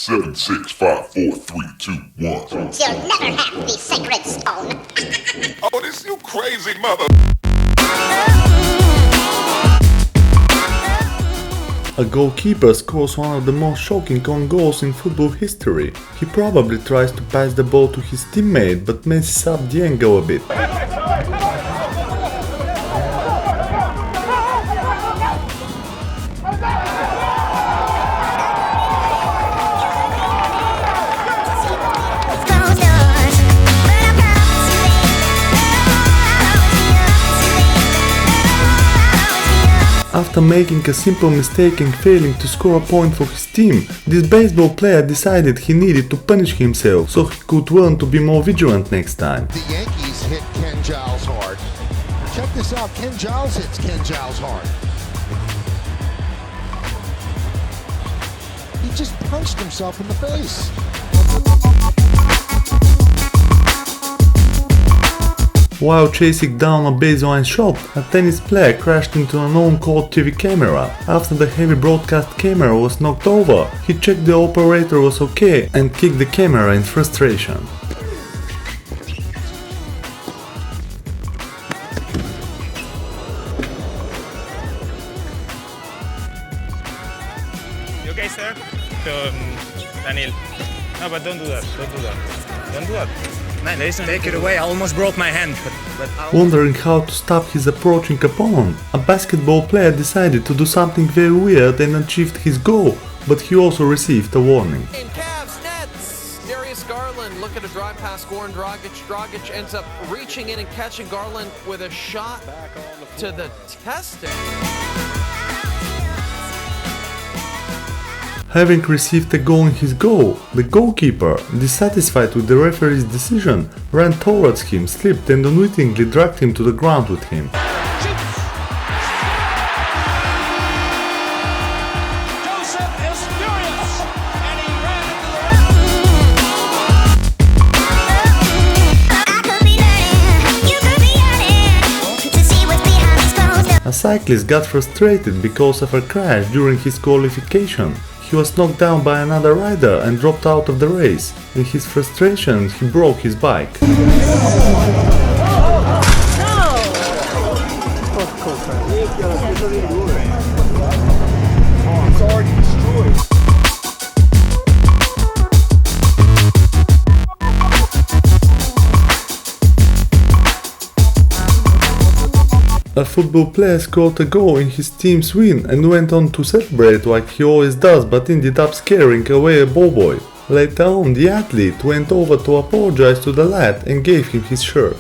7, 6, 5, 4, 3, 2, 1. You'll never have the sacred stone. Oh, this you crazy mother. A goalkeeper scores one of the most shocking own goals in football history. He probably tries to pass the ball to his teammate but messes up the angle a bit. After making a simple mistake and failing to score a point for his team, this baseball player decided he needed to punish himself so he could learn to be more vigilant next time. The Yankees hit Ken Giles hard. Check this out, Ken Giles hits Ken Giles hard. He just punched himself in the face. While chasing down a baseline shot, a tennis player crashed into an on-court TV camera. After the heavy broadcast camera was knocked over, he checked the operator was okay and kicked the camera in frustration. You okay, sir? Daniel. No, but don't do that. Don't do that. Don't do that. Man, listen, take it away. I almost broke my hand. But Wondering how to stop his approaching opponent, a basketball player decided to do something very weird and achieved his goal, but he also received a warning. In Cavs nets, Darius Garland look at a drive pass, Goran Dragic. Dragic ends up reaching in and catching Garland with a shot to the tester. Having received a goal in his goal, the goalkeeper, dissatisfied with the referee's decision, ran towards him, slipped and unwittingly dragged him to the ground with him. A cyclist got frustrated because of a crash during his qualification. He was knocked down by another rider and dropped out of the race. In his frustration, he broke his bike. A football player scored a goal in his team's win and went on to celebrate like he always does, but ended up scaring away a ball boy. Later on, the athlete went over to apologize to the lad and gave him his shirt.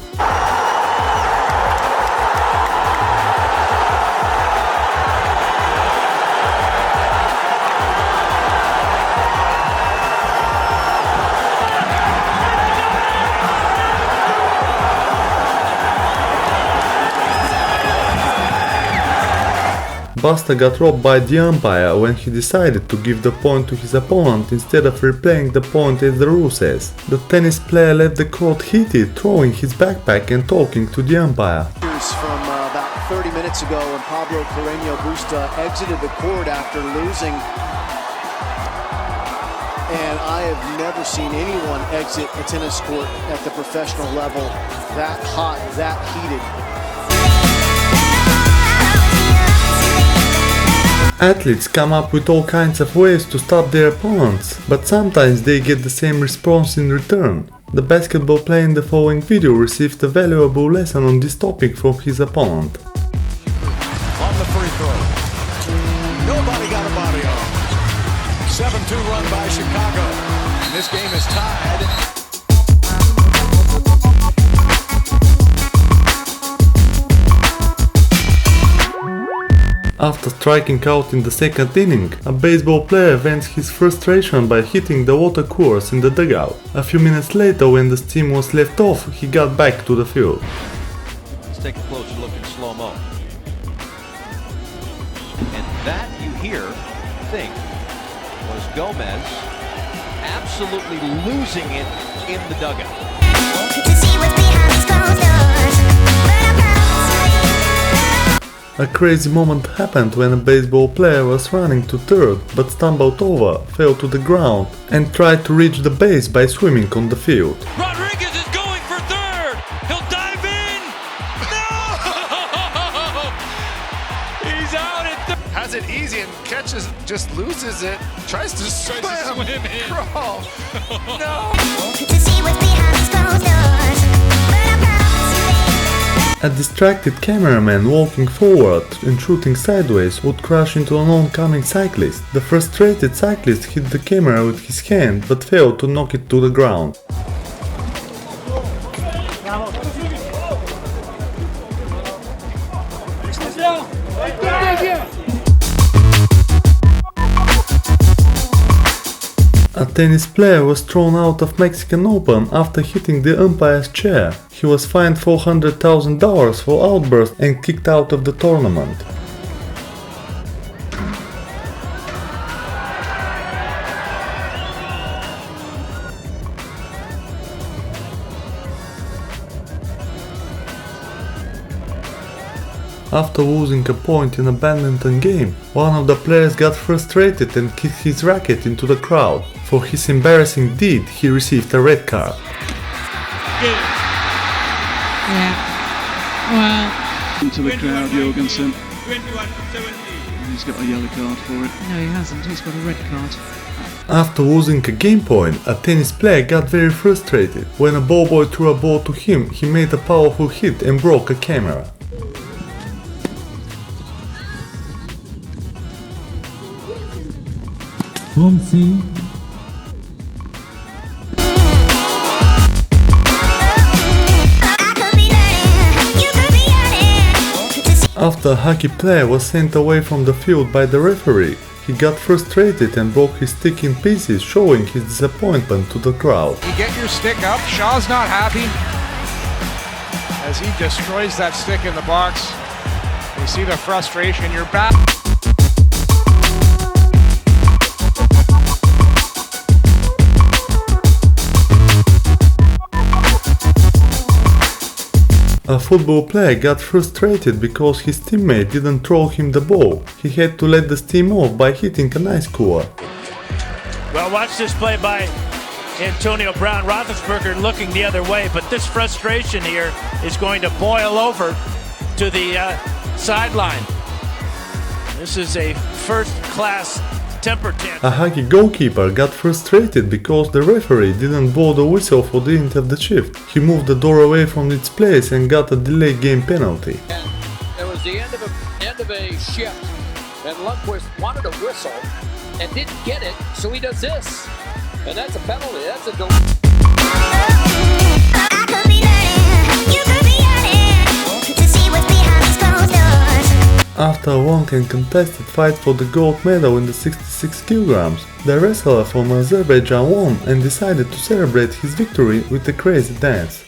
Buster got robbed by the umpire when he decided to give the point to his opponent instead of replaying the point as the rule says. The tennis player left the court heated, throwing his backpack and talking to the umpire. From about 30 minutes ago when Pablo Carreño Busta exited the court after losing. And I have never seen anyone exit a tennis court at the professional level that hot, that heated. Athletes come up with all kinds of ways to stop their opponents, but sometimes they get the same response in return. The basketball player in the following video received a valuable lesson on this topic from his opponent. On the free throw. Nobody got a body on. 7-2 run by Chicago. And this game is tied. After striking out in the second inning, a baseball player vents his frustration by hitting the water coolers in the dugout. A few minutes later, when the steam was left off, he got back to the field. Let's take a closer look in slow-mo. And that, you think, was Gomez absolutely losing it in the dugout. A crazy moment happened when a baseball player was running to third but stumbled over, fell to the ground and tried to reach the base by swimming on the field. Rodriguez is going for third. He'll dive in. No! He's out at third. Has it easy and catches, just loses it, tries to swim in. Crawl. No! To see what's behind these closed doors. But I promise you A distracted cameraman walking forward and shooting sideways would crash into an oncoming cyclist. The frustrated cyclist hit the camera with his hand but failed to knock it to the ground. A tennis player was thrown out of Mexican Open after hitting the umpire's chair. He was fined $400,000 for outburst and kicked out of the tournament. After losing a point in a badminton game, one of the players got frustrated and kicked his racket into the crowd. For his embarrassing deed, he received a red card. Yeah. Well. Into the crowd, Jorgensen. He's got a yellow card for it. No, he hasn't. He's got a red card. After losing a game point, a tennis player got very frustrated. When a ball boy threw a ball to him, he made a powerful hit and broke a camera. After a hockey player was sent away from the field by the referee, he got frustrated and broke his stick in pieces, showing his disappointment to the crowd. You get your stick up, Shaw's not happy as he destroys that stick in the box. You see the frustration, you're back. A football player got frustrated because his teammate didn't throw him the ball. He had to let the steam off by hitting an ice cooler. Well, watch this play by Antonio Brown. Roethlisberger looking the other way, but this frustration here is going to boil over to the sideline. This is a first-class temper tantrum. A hockey goalkeeper got frustrated because the referee didn't blow the whistle for the end of the shift. He moved the door away from its place and got a delayed game penalty. And it was the end of a shift, and Lundqvist wanted a whistle and didn't get it, so he does this, and that's a penalty. That's a delay. After a long and contested fight for the gold medal in the 66 kilograms, the wrestler from Azerbaijan won and decided to celebrate his victory with a crazy dance.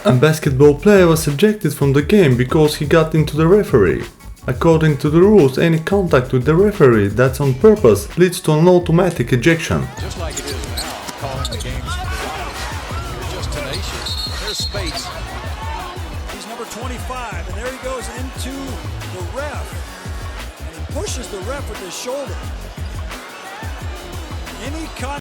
A basketball player was ejected from the game because he got into the referee. According to the rules, any contact with the referee that's on purpose leads to an automatic ejection. Just like it is now, calling the games for the Rise. They're just tenacious. There's space. He's number 25, and there he goes into the ref. And he pushes the ref with his shoulder. Any